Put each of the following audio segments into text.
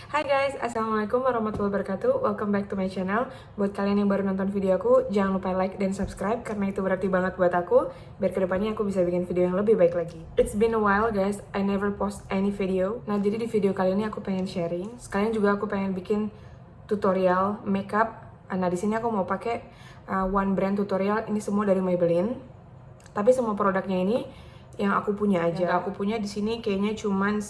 Hai guys, Assalamualaikum warahmatullahi wabarakatuh. Welcome back to my channel. Buat kalian yang baru nonton video aku, jangan lupa like dan subscribe karena itu berarti banget buat aku, biar kedepannya aku bisa bikin video yang lebih baik lagi. It's been a while guys, I never post any video. Nah jadi di video kali ini aku pengen sharing. Sekalian juga aku pengen bikin tutorial makeup. Nah di sini aku mau pakai one brand tutorial. Ini semua dari Maybelline. Tapi semua produknya ini yang aku punya aja. Yang aku punya di sini kayaknya cuman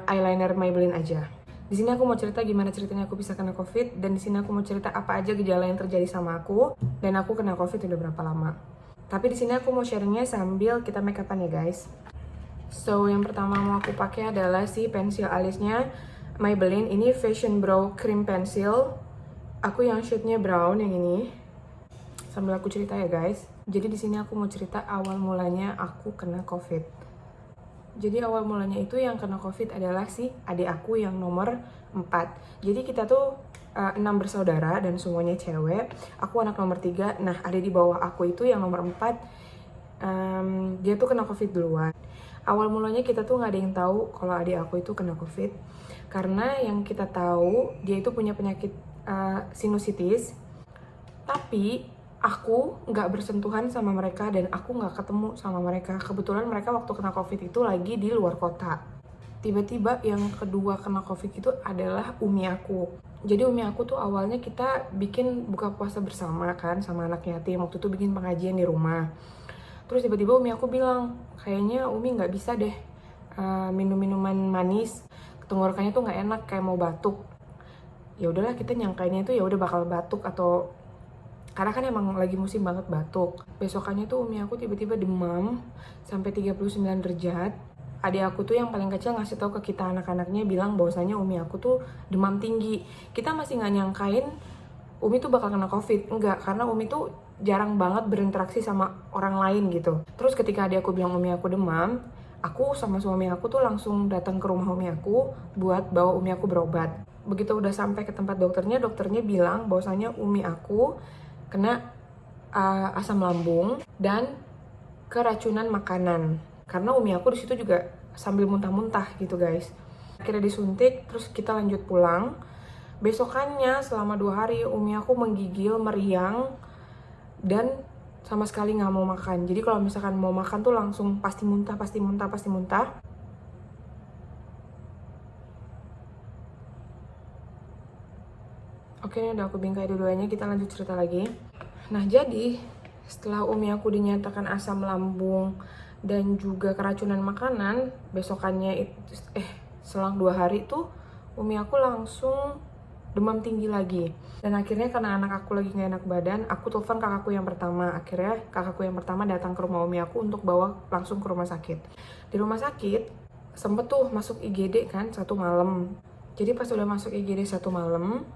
eyeliner Maybelline aja. Di sini aku mau cerita gimana ceritanya aku bisa kena COVID, dan di sini aku mau cerita apa aja gejala yang terjadi sama aku, dan aku kena COVID udah berapa lama. Tapi di sini aku mau sharingnya sambil kita make upan ya guys. So yang pertama mau aku pakai adalah si pensil alisnya Maybelline. Ini Fashion Brow Cream Pencil. Aku yang shade-nya brown yang ini. Sambil aku cerita ya guys. Jadi di sini aku mau cerita awal mulanya aku kena COVID. Jadi awal mulanya itu yang kena COVID adalah si adik aku yang nomor 4. Jadi kita tuh 6 bersaudara dan semuanya cewek. Aku anak nomor 3. Nah adik di bawah aku itu yang nomor 4, dia tuh kena COVID duluan. Awal mulanya kita tuh nggak ada yang tahu kalau adik aku itu kena COVID. Karena yang kita tahu dia itu punya penyakit sinusitis. Tapi aku nggak bersentuhan sama mereka dan aku nggak ketemu sama mereka. Kebetulan mereka waktu kena COVID itu lagi di luar kota. Tiba-tiba yang kedua kena COVID itu adalah umi aku. Jadi umi aku tuh awalnya kita bikin buka puasa bersama kan sama anak yatim. Waktu itu bikin pengajian di rumah. Terus tiba-tiba umi aku bilang, kayaknya umi nggak bisa deh minum minuman manis. Tenggorokannya tuh nggak enak, kayak mau batuk. Ya udahlah, kita nyangkainnya itu ya udah bakal batuk atau karena kan emang lagi musim banget batuk. Besokannya tuh umi aku tiba-tiba demam sampai 39 derajat. Adik aku tuh yang paling kecil ngasih tahu ke kita anak-anaknya, bilang bahwasanya umi aku tuh demam tinggi. Kita masih nggak nyangkain umi tuh bakal kena COVID. Enggak, karena umi tuh jarang banget berinteraksi sama orang lain gitu. Terus ketika adik aku bilang umi aku demam, aku sama suami aku tuh langsung datang ke rumah umi aku buat bawa umi aku berobat. Begitu udah sampai ke tempat dokternya bilang bahwasanya umi aku kena asam lambung dan keracunan makanan. Karena umi aku di situ juga sambil muntah-muntah gitu guys. Akhirnya disuntik, terus kita lanjut pulang. Besokannya selama 2 hari umi aku menggigil, meriang, dan sama sekali nggak mau makan. Jadi kalau misalkan mau makan tuh langsung pasti muntah. Oke, ini udah aku bingkai dua-duanya, kita lanjut cerita lagi. Nah, jadi setelah umi aku dinyatakan asam lambung dan juga keracunan makanan, besokannya selang 2 hari tuh umi aku langsung demam tinggi lagi. Dan akhirnya karena anak aku lagi gak enak badan, aku telepon kakakku yang pertama. Akhirnya kakakku yang pertama datang ke rumah umi aku untuk bawa langsung ke rumah sakit. Di rumah sakit sempet tuh masuk IGD kan 1 malam. Jadi pas udah masuk IGD 1 malam,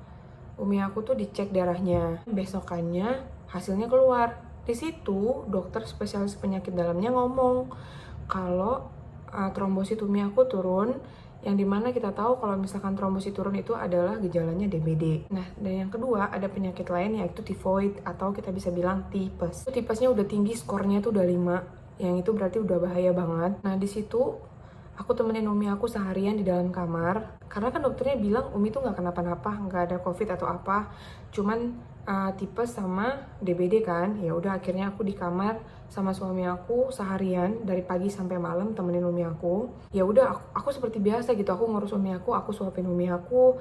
umi aku tuh dicek darahnya. Besokannya hasilnya keluar. Di situ dokter spesialis penyakit dalamnya ngomong kalau trombosit umi aku turun, yang dimana kita tahu kalau misalkan trombosit turun itu adalah gejalanya DBD. Nah, dan yang kedua ada penyakit lain yaitu tifoid atau kita bisa bilang tipes. Tipesnya udah tinggi, skornya tuh udah 5. Yang itu berarti udah bahaya banget. Nah, di situ aku temenin umi aku seharian di dalam kamar. Karena kan dokternya bilang umi tuh nggak kenapa-napa, nggak ada COVID atau apa. Cuman tipes sama DBD kan. Ya udah akhirnya aku di kamar sama suami aku seharian dari pagi sampai malam temenin umi aku. Ya udah aku seperti biasa gitu, aku ngurus umi aku suapin umi aku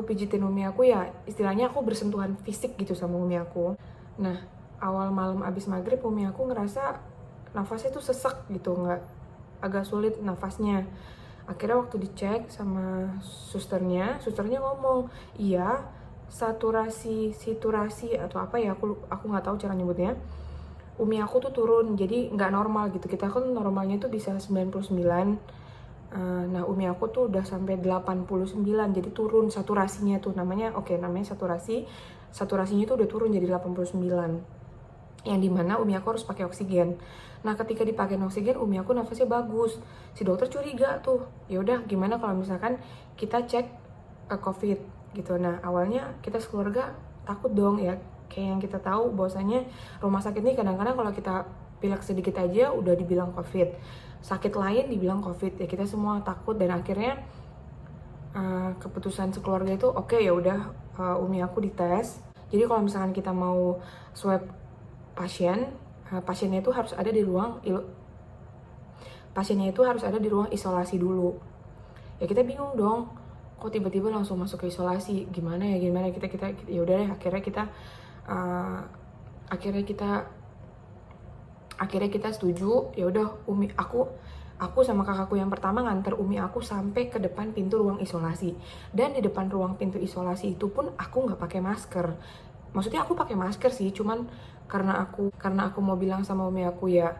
pijitin umi aku, ya istilahnya aku bersentuhan fisik gitu sama umi aku. Nah, awal malam abis maghrib umi aku ngerasa nafasnya tuh sesek gitu, agak sulit nafasnya. Akhirnya waktu dicek sama susternya ngomong, iya saturasi atau apa ya, aku nggak tahu cara nyebutnya. Umi aku tuh turun, jadi nggak normal gitu. Kita kan normalnya tuh bisa 99. Nah umi aku tuh udah sampai 89, jadi turun saturasinya tuh, namanya saturasinya tuh udah turun jadi 89, yang dimana umi aku harus pakai oksigen. Nah ketika dipakai oksigen umi aku nafasnya bagus. Si dokter curiga tuh, ya udah gimana kalau misalkan kita cek COVID gitu. Nah awalnya kita sekeluarga takut dong ya, kayak yang kita tahu bahwasanya rumah sakit ini kadang-kadang kalau kita pilek sedikit aja udah dibilang COVID, sakit lain dibilang COVID, ya kita semua takut. Dan akhirnya keputusan sekeluarga itu oke, ya udah, umi aku dites. Jadi kalau misalkan kita mau swab pasien, pasiennya itu harus ada di ruang isolasi dulu. Ya kita bingung dong, kok tiba-tiba langsung masuk ke isolasi, gimana kita ya udah deh, akhirnya kita setuju. Ya udah, aku sama kakakku yang pertama nganter umi aku sampai ke depan pintu ruang isolasi. Dan di depan ruang pintu isolasi itu pun aku nggak pakai masker. Maksudnya aku pakai masker sih, cuman karena aku mau bilang sama umi aku ya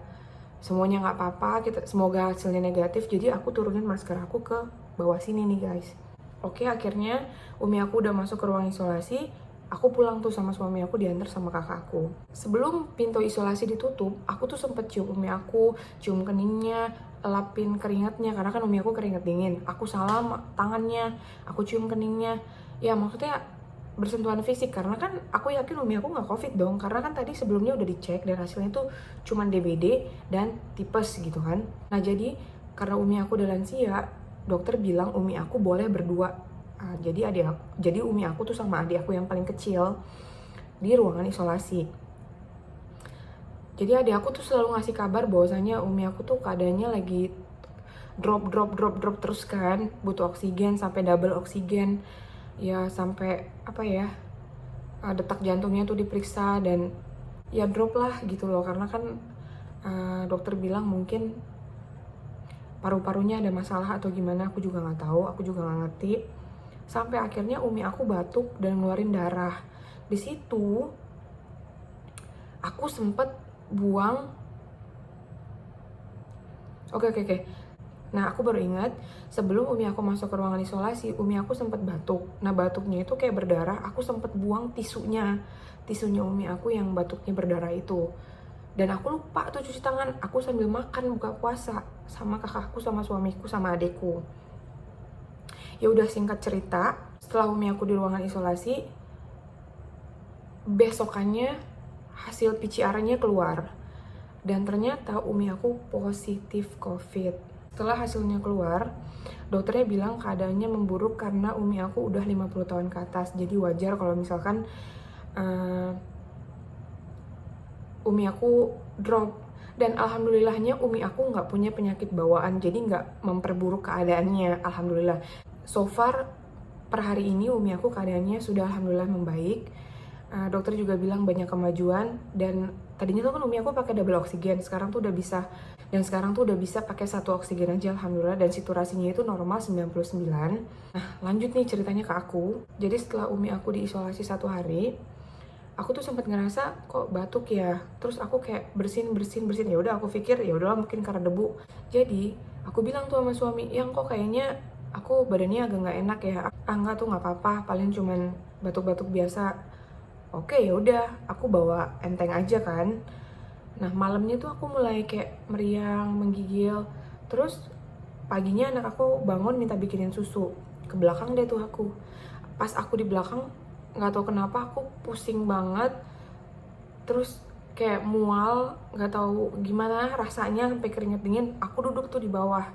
semuanya nggak apa-apa, semoga hasilnya negatif, jadi aku turunin masker aku ke bawah sini nih guys. Oke, akhirnya umi aku udah masuk ke ruang isolasi. Aku pulang tuh sama suami aku, diantar sama kakakku. Sebelum pintu isolasi ditutup, aku tuh sempet cium umi aku, cium keningnya, lapin keringatnya, karena kan umi aku keringat dingin. Aku salam tangannya, aku cium keningnya. Ya maksudnya bersentuhan fisik, karena kan aku yakin umi aku nggak covid dong, karena kan tadi sebelumnya udah dicek dan hasilnya tuh cuman DBD dan tipes gitu kan. Nah jadi karena umi aku udah lansia, dokter bilang umi aku boleh berdua. Jadi umi aku tuh sama adik aku yang paling kecil di ruangan isolasi. Jadi adik aku tuh selalu ngasih kabar bahwasanya umi aku tuh keadaannya lagi drop terus kan, butuh oksigen sampai double oksigen. Ya sampai detak jantungnya tuh diperiksa dan ya drop lah gitu loh, karena kan dokter bilang mungkin paru-parunya ada masalah atau gimana, aku juga nggak tahu, aku juga nggak ngerti. Sampai akhirnya umi aku batuk dan ngeluarin darah. Di situ aku sempet buang. Oke. Nah aku baru ingat, sebelum umi aku masuk ke ruangan isolasi, umi aku sempet batuk. Nah batuknya itu kayak berdarah, aku sempet buang tisunya umi aku yang batuknya berdarah itu. Dan aku lupa tuh cuci tangan, aku sambil makan buka puasa sama kakakku, sama suamiku, sama adekku. Ya udah, singkat cerita, setelah umi aku di ruangan isolasi, besokannya hasil PCR-nya keluar. Dan ternyata umi aku positif COVID. Setelah hasilnya keluar, dokternya bilang keadaannya memburuk karena umi aku udah 50 tahun ke atas. Jadi wajar kalau misalkan umi aku drop. Dan alhamdulillahnya umi aku nggak punya penyakit bawaan, jadi nggak memperburuk keadaannya, alhamdulillah. So far, per hari ini umi aku keadaannya sudah alhamdulillah membaik. Dokter juga bilang banyak kemajuan, dan tadinya tuh kan umi aku pakai double oksigen, sekarang tuh udah bisa pakai 1 oksigen aja alhamdulillah, dan saturasinya itu normal 99. Nah lanjut nih ceritanya ke aku. Jadi setelah umi aku diisolasi 1 hari, aku tuh sempat ngerasa kok batuk ya, terus aku kayak bersin. Ya udah, aku pikir ya udahlah mungkin karena debu. Jadi aku bilang tuh sama suami, yang kok kayaknya aku badannya agak nggak enak ya. Enggak tuh, nggak apa-apa, paling cuman batuk-batuk biasa. Oke, ya udah, aku bawa enteng aja kan. Nah malamnya tuh aku mulai kayak meriang, menggigil. Terus paginya anak aku bangun minta bikinin susu. Ke belakang deh tuh aku. Pas aku di belakang, nggak tahu kenapa aku pusing banget. Terus kayak mual, nggak tahu gimana rasanya sampai keringet dingin. Aku duduk tuh di bawah.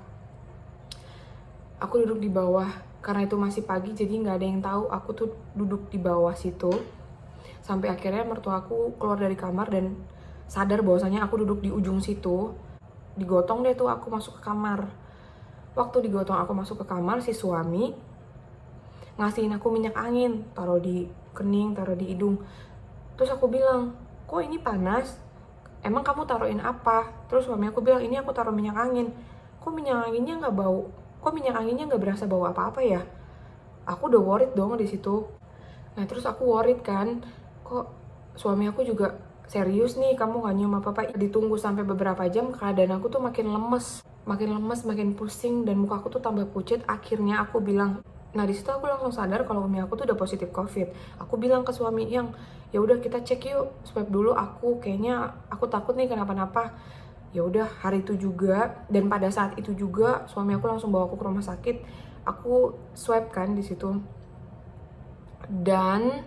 Karena itu masih pagi, jadi nggak ada yang tahu aku tuh duduk di bawah situ. Sampai akhirnya mertua aku keluar dari kamar dan sadar bahwasanya aku duduk di ujung situ. Digotong deh tuh aku masuk ke kamar. Waktu digotong aku masuk ke kamar, si suami ngasihin aku minyak angin, taruh di kening, taruh di hidung. Terus aku bilang, kok ini panas? Emang kamu taruhin apa? Terus suami aku bilang, ini aku taruh minyak angin. Kok minyak anginnya nggak bau? Kok minyak anginnya nggak berasa bau apa-apa ya? Aku udah worried dong di situ. Nah terus aku worried kan, kok suami aku juga serius nih, kamu gak nyium apa-apa. Ditunggu sampai beberapa jam, keadaan aku tuh makin lemes, makin pusing, dan muka aku tuh tambah pucat. Akhirnya aku bilang, nah disitu aku langsung sadar kalau umi aku tuh udah positif COVID. Aku bilang ke suami, yang ya udah kita cek yuk, swab dulu, kayaknya aku takut nih kenapa-napa. Ya udah, hari itu juga, dan pada saat itu juga suami aku langsung bawa aku ke rumah sakit. Aku swab kan di situ, dan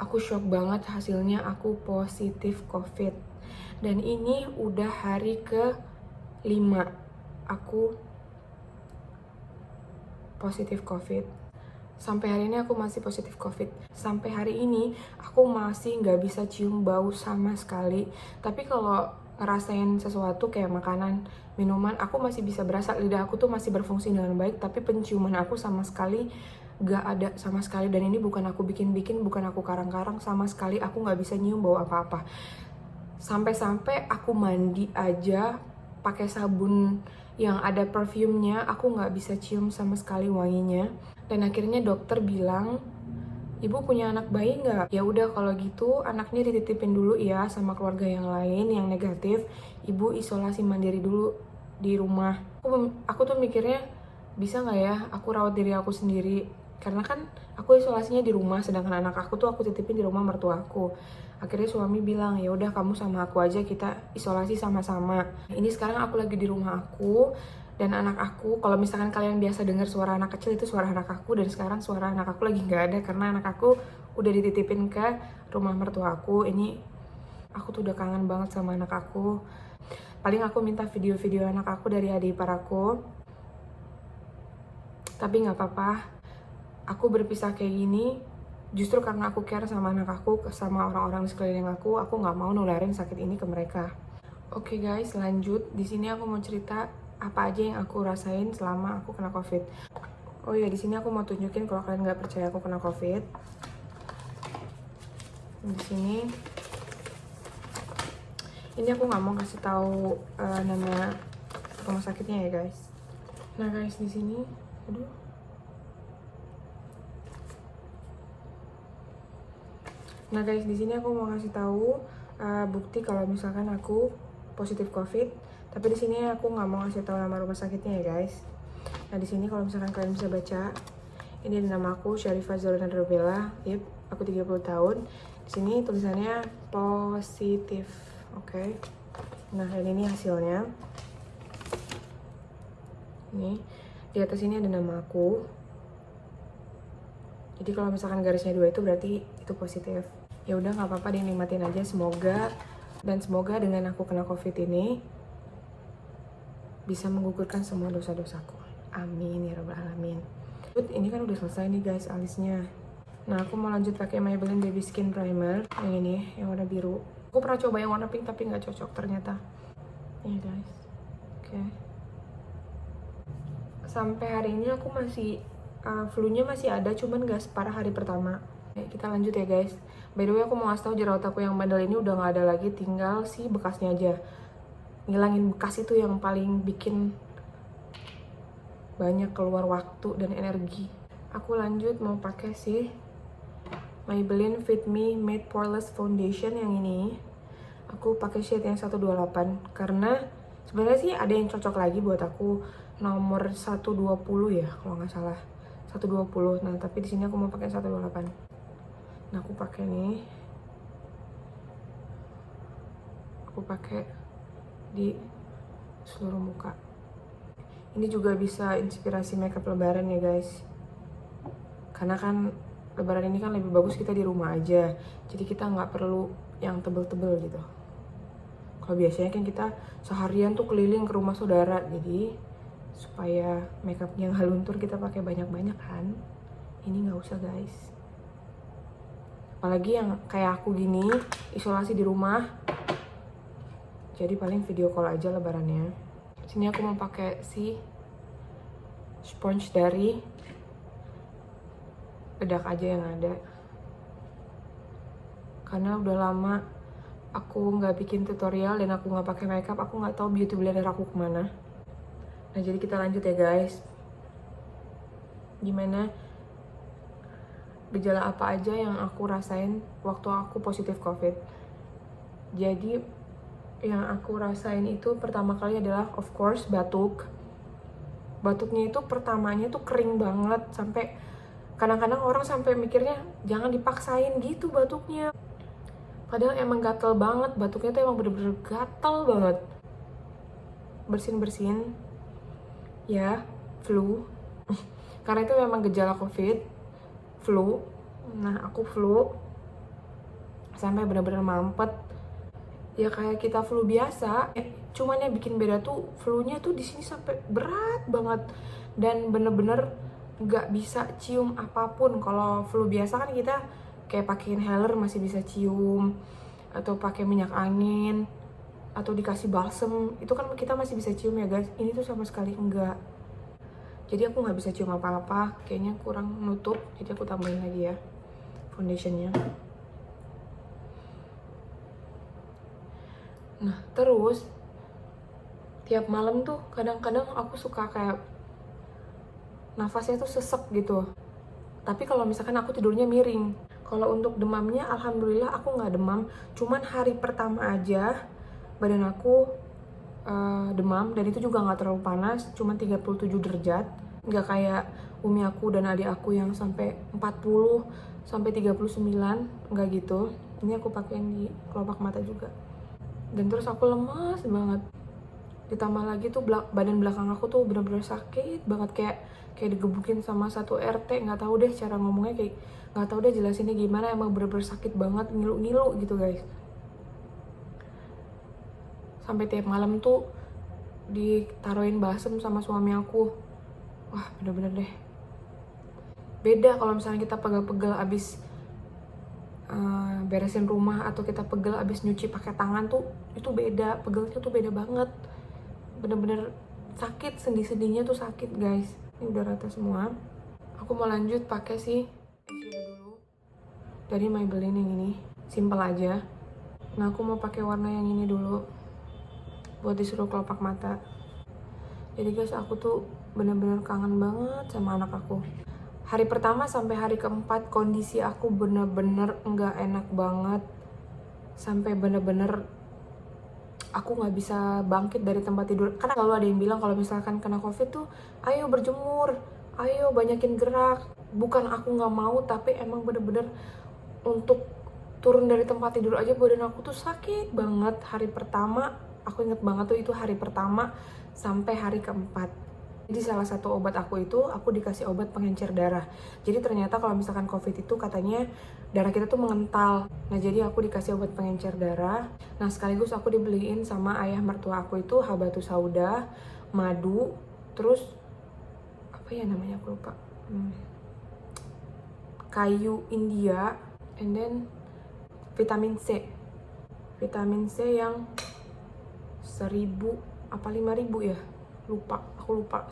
aku shock banget hasilnya, aku positif COVID. Dan ini udah hari ke-5 aku positif COVID. Sampai hari ini aku masih positif COVID. Sampai hari ini aku masih nggak bisa cium bau sama sekali. Tapi kalau ngerasain sesuatu kayak makanan, minuman, aku masih bisa berasa lidah aku tuh masih berfungsi dengan baik. Tapi penciuman aku sama sekali nggak ada sama sekali. Dan ini bukan aku bikin-bikin, bukan aku karang-karang, sama sekali aku nggak bisa nyium bau apa-apa. Sampai-sampai aku mandi aja pakai sabun yang ada perfumenya, aku nggak bisa cium sama sekali wanginya. Dan akhirnya dokter bilang, ibu punya anak bayi nggak? Ya udah kalau gitu anaknya dititipin dulu ya sama keluarga yang lain yang negatif. Ibu isolasi mandiri dulu di rumah. Aku tuh mikirnya bisa nggak ya aku rawat diri aku sendiri? Karena kan aku isolasinya di rumah, sedangkan anak aku tuh aku titipin di rumah mertua aku. Akhirnya suami bilang, ya udah kamu sama aku aja, kita isolasi sama-sama. Ini sekarang aku lagi di rumah aku. Dan anak aku, kalau misalkan kalian biasa dengar suara anak kecil, itu suara anak aku. Dan sekarang suara anak aku lagi nggak ada karena anak aku udah dititipin ke rumah mertua aku. Ini aku tuh udah kangen banget sama anak aku. Paling aku minta video-video anak aku dari adik ipar aku. Tapi nggak apa-apa, aku berpisah kayak gini justru karena aku care sama anak aku, sama orang-orang di sekeliling aku nggak mau nularin sakit ini ke mereka. Oke guys, lanjut. Di sini aku mau cerita apa aja yang aku rasain selama aku kena COVID. Oh ya, di sini aku mau tunjukin kalau kalian nggak percaya aku kena COVID. Di sini, ini aku nggak mau kasih tahu nama rumah sakitnya ya guys. Nah guys, di sini, aduh. Nah guys, di sini aku mau kasih tahu bukti kalau misalkan aku positif COVID. Tapi di sini aku nggak mau ngasih tahu nama rumah sakitnya ya guys. Nah di sini kalau misalkan kalian bisa baca, ini ada nama aku Syarifah Zolina Robella. Yep, aku 30 tahun. Di sini tulisannya positif. Oke. Nah ini hasilnya. Ini di atas ini ada nama aku. Jadi kalau misalkan garisnya 2 itu berarti itu positif. Ya udah nggak apa-apa, dinikmatin aja. Semoga dengan aku kena COVID ini bisa menggugurkan semua dosa-dosaku. Amin ya rabbal alamin. Ini kan udah selesai nih guys alisnya. Nah aku mau lanjut pakai Maybelline Baby Skin Primer yang ini, yang warna biru. Aku pernah coba yang warna pink tapi nggak cocok ternyata. Ini guys. Oke. Sampai hari ini aku masih flu-nya masih ada, cuman gak separah hari pertama. Kita lanjut ya guys. By the way, aku mau ngasih tau jerawat aku yang bandel ini udah gak ada lagi, tinggal si bekasnya aja. Ngilangin bekas itu yang paling bikin banyak keluar waktu dan energi. Aku lanjut mau pakai si Maybelline Fit Me Matte Poreless Foundation yang ini. Aku pakai shade yang 128 karena sebenarnya sih ada yang cocok lagi buat aku, nomor 120 ya kalau nggak salah. 120. Nah, tapi di sini aku mau pakai 128. Nah, aku pakai nih. Aku pakai di seluruh muka. Ini juga bisa inspirasi makeup lebaran ya, guys. Karena kan lebaran ini kan lebih bagus kita di rumah aja. Jadi kita nggak perlu yang tebel-tebel gitu. Kalau biasanya kan kita seharian tuh keliling ke rumah saudara. Jadi supaya makeupnya nggak luntur kita pakai banyak-banyak kan. Ini nggak usah guys. Apalagi yang kayak aku gini isolasi di rumah, jadi paling video call aja lebarannya. Sini aku mau pakai si sponge dari bedak aja yang ada, karena udah lama aku nggak bikin tutorial dan aku nggak pakai makeup. Aku nggak tahu beauty blender aku kemana. Nah jadi kita lanjut ya guys. Gimana gejala apa aja yang aku rasain waktu aku positif COVID. Jadi yang aku rasain itu pertama kali adalah of course batuk. Batuknya itu pertamanya tuh kering banget, sampai kadang-kadang orang sampai mikirnya jangan dipaksain gitu batuknya. Padahal emang gatel banget, batuknya tuh emang bener-bener gatel banget. Bersin-bersin ya, flu. Karena itu memang gejala COVID, flu. Nah aku flu sampai bener-bener mampet. Ya kayak kita flu biasa, cuman yang bikin beda tuh flu-nya tuh di sini sampai berat banget dan bener-bener nggak bisa cium apapun. Kalau flu biasa kan kita kayak pakai inhaler masih bisa cium, atau pakai minyak angin, atau dikasih balsem, itu kan kita masih bisa cium ya guys. Ini tuh sama sekali enggak. Jadi aku nggak bisa cium apa-apa, kayaknya kurang nutup, jadi aku tambahin lagi ya foundationnya. Nah terus tiap malam tuh kadang-kadang aku suka kayak nafasnya tuh sesek gitu. Tapi kalau misalkan aku tidurnya miring. Kalau untuk demamnya alhamdulillah aku nggak demam. Cuman hari pertama aja badan aku demam, dan itu juga nggak terlalu panas, cuma 37 derajat. Nggak kayak umi aku dan adik aku yang sampai 40 sampai 39, nggak gitu. Ini aku pakein di kelopak mata juga. Dan terus aku lemas banget. Ditambah lagi tuh badan belakang aku tuh bener-bener sakit banget, kayak digebukin sama satu RT. Nggak tahu deh cara ngomongnya, kayak nggak tahu deh jelasinnya gimana, emang bener-bener sakit banget, ngilu-ngilu gitu guys. Sampai tiap malam tuh ditaruhin balsem sama suami aku. Wah bener-bener deh beda kalau misalnya kita pegel-pegel abis beresin rumah, atau kita pegel abis nyuci pakai tangan tuh, itu beda, pegelnya tuh beda banget. Bener-bener sakit, sendi-sendinya tuh sakit guys. Ini udah rata semua. Aku mau lanjut pakai si eyeshadow dulu dari Maybelline yang ini, simple aja. Nah aku mau pakai warna yang ini dulu buat di seluruh kelopak mata. Jadi guys, aku tuh bener-bener kangen banget sama anak aku. Hari pertama sampai hari keempat kondisi aku bener-bener nggak enak banget, sampai bener-bener aku nggak bisa bangkit dari tempat tidur. Karena selalu ada yang bilang kalau misalkan kena covid tuh, ayo berjemur, ayo banyakin gerak. Bukan aku nggak mau, tapi emang bener-bener untuk turun dari tempat tidur aja badan aku tuh sakit banget. Hari pertama, aku inget banget tuh itu hari pertama sampai hari keempat. Jadi salah satu obat aku itu, aku dikasih obat pengencer darah. Jadi ternyata kalau misalkan covid itu katanya darah kita tuh mengental. Nah jadi aku dikasih obat pengencer darah. Nah sekaligus aku dibeliin sama ayah mertua aku itu habatus sauda, madu, terus apa ya namanya aku lupa, kayu India, and then vitamin C. Vitamin C yang 1000 apa 5000 ya, aku lupa.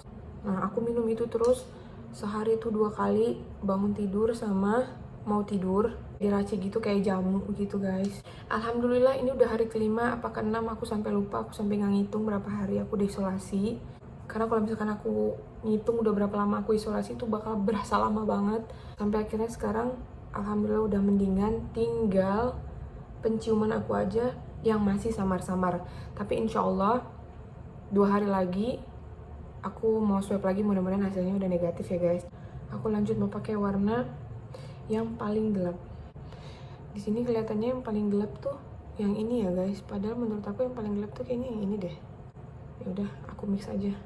Nah aku minum itu terus sehari itu 2 kali, bangun tidur sama mau tidur diracik gitu kayak jamu gitu guys. Alhamdulillah ini udah hari kelima apa keenam, aku sampai lupa, aku sampai nggak ngitung berapa hari aku diisolasi. Karena kalau misalkan aku ngitung udah berapa lama aku isolasi itu bakal berasa lama banget. Sampai akhirnya sekarang alhamdulillah udah mendingan, tinggal penciuman aku aja yang masih samar-samar. Tapi insya Allah 2 hari lagi aku mau swab lagi, mudah-mudahan hasilnya udah negatif ya guys. Aku lanjut mau pakai warna yang paling gelap. Di sini kelihatannya yang paling gelap tuh yang ini ya guys. Padahal menurut aku yang paling gelap tuh kayaknya yang ini deh. Ya udah, aku mix aja.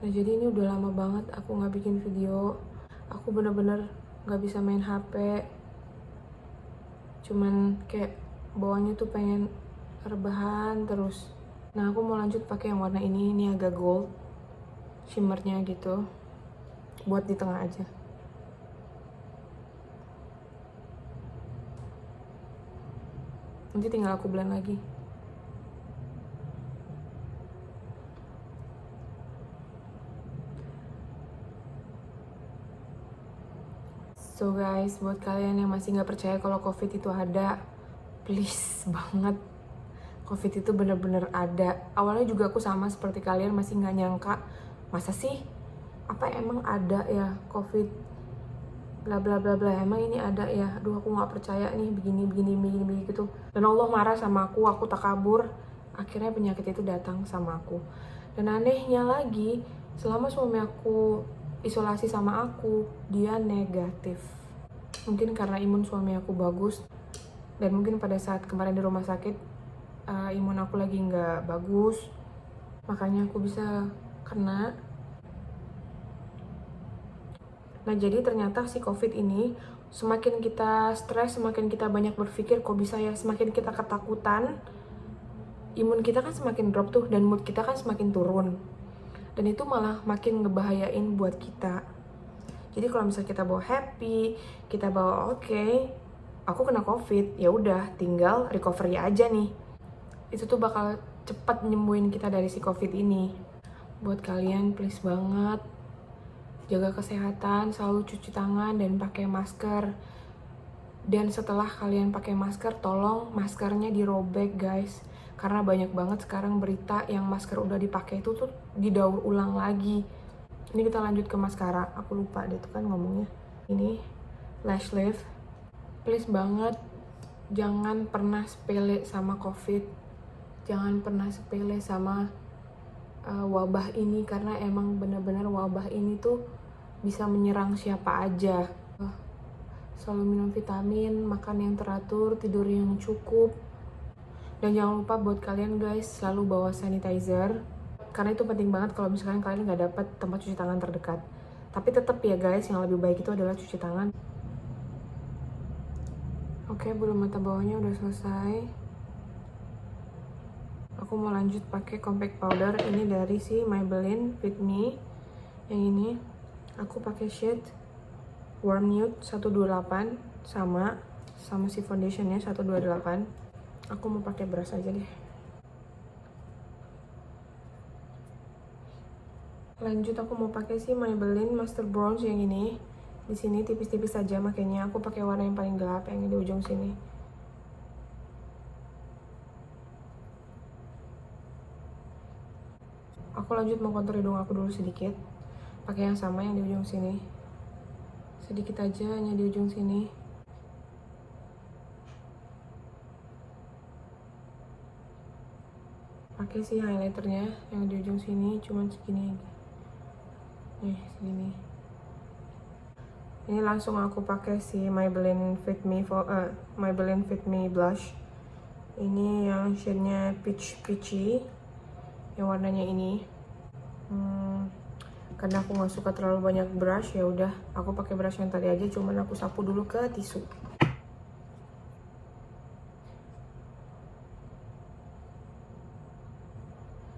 Nah jadi ini udah lama banget aku nggak bikin video. Aku bener-bener nggak bisa main HP. Cuman kayak bawahnya tuh pengen rebahan terus. Nah aku mau lanjut pakai yang warna ini agak gold shimmernya gitu, buat di tengah aja. Nanti tinggal aku blend lagi. So guys, buat kalian yang masih nggak percaya kalau covid itu ada, please banget, covid itu bener-bener ada. Awalnya juga aku sama seperti kalian, masih nggak nyangka, masa sih, apa emang ada ya covid, bla bla bla bla, emang ini ada ya, aduh aku nggak percaya nih, begini gitu. Dan Allah marah sama aku takabur, akhirnya penyakit itu datang sama aku. Dan anehnya lagi, selama suami aku isolasi sama aku, dia negatif. Mungkin karena imun suami aku bagus, dan mungkin pada saat kemarin di rumah sakit imun aku lagi nggak bagus, makanya aku bisa kena. Nah jadi ternyata si covid ini semakin kita stres, semakin kita banyak berpikir kok bisa ya, semakin kita ketakutan, imun kita kan semakin drop tuh, dan mood kita kan semakin turun. dan itu malah makin ngebahayain buat kita. Jadi kalau misalnya kita bawa happy, kita bawa oke, aku kena COVID, ya udah tinggal recovery aja nih. Itu tuh bakal cepat nyembuhin kita dari si COVID ini. Buat kalian please banget jaga kesehatan, selalu cuci tangan dan pakai masker. Dan setelah kalian pakai masker, tolong maskernya dirobek guys. Karena banyak banget sekarang berita yang masker udah dipakai itu tuh didaur ulang lagi. Ini kita lanjut ke maskara. Aku lupa deh tuh kan ngomongnya. Ini lash lift. Please banget jangan pernah sepele sama COVID. Jangan pernah sepele sama wabah ini, karena emang benar-benar wabah ini tuh bisa menyerang siapa aja. Selalu minum vitamin, makan yang teratur, tidur yang cukup. Dan jangan lupa buat kalian guys, selalu bawa sanitizer. Karena itu penting banget kalau misalkan kalian nggak dapat tempat cuci tangan terdekat. Tapi tetap ya guys, yang lebih baik itu adalah cuci tangan. Oke, bulu mata bawahnya udah selesai. Aku mau lanjut pakai compact powder. Ini dari si Maybelline Fit Me. Yang ini aku pakai shade Warm Nude 128 sama si foundationnya 128. Aku mau pakai brush aja deh. Lanjut aku mau pakai si Maybelline Master Bronze yang ini. Di sini tipis-tipis saja, makanya aku pakai warna yang paling gelap yang di ujung sini. Aku lanjut mengkontur hidung aku dulu sedikit. Pakai yang sama yang di ujung sini. Sedikit aja hanya di ujung sini. Pakai si highlighternya yang di ujung sini, cuman segini aja. Nih, segini. Ini langsung aku pakai si Maybelline Fit Me blush. Ini yang shade-nya peachy, yang warnanya ini. Karena aku nggak suka terlalu banyak brush, ya udah aku pakai brush yang tadi aja, cuman aku sapu dulu ke tisu.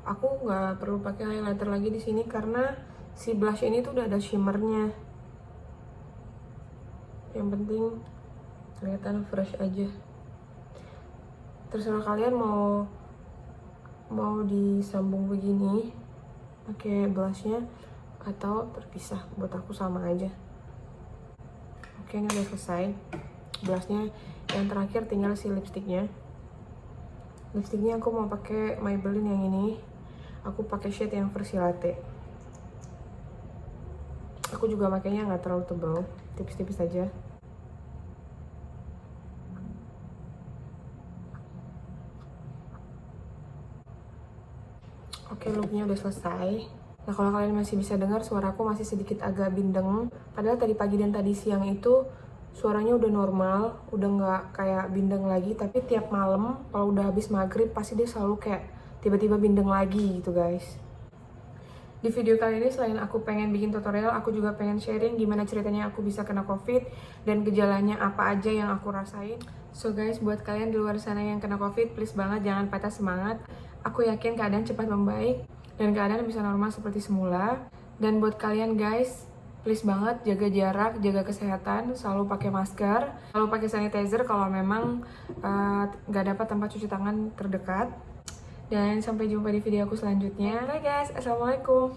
Aku nggak perlu pakai highlighter lagi di sini karena si blush ini tuh udah ada shimmernya. Yang penting kelihatan fresh aja. Terserah kalian mau disambung begini pakai blushnya atau terpisah, buat aku sama aja. Oke, ini udah selesai blushnya. Yang terakhir tinggal si lipstiknya. Lipstiknya aku mau pakai Maybelline yang ini. Aku pakai shade yang versi latte. Aku juga makainya nggak terlalu tebal, tipis-tipis aja. Oke, looknya udah selesai. Nah, kalau kalian masih bisa dengar suaraku masih sedikit agak bindeng. Padahal tadi pagi dan tadi siang itu suaranya udah normal, udah nggak kayak bindeng lagi. Tapi tiap malam kalau udah habis maghrib pasti dia selalu kayak tiba-tiba bindeng lagi gitu guys. Di video kali ini selain aku pengen bikin tutorial, aku juga pengen sharing gimana ceritanya aku bisa kena COVID dan gejalanya apa aja yang aku rasain. So guys, buat kalian di luar sana yang kena COVID, please banget jangan patah semangat. Aku yakin keadaan cepat membaik dan keadaan bisa normal seperti semula. Dan buat kalian guys, please banget jaga jarak, jaga kesehatan, selalu pakai masker, selalu pakai sanitizer kalau memang nggak dapat tempat cuci tangan terdekat. Dan sampai jumpa di video aku selanjutnya. Bye guys, assalamualaikum.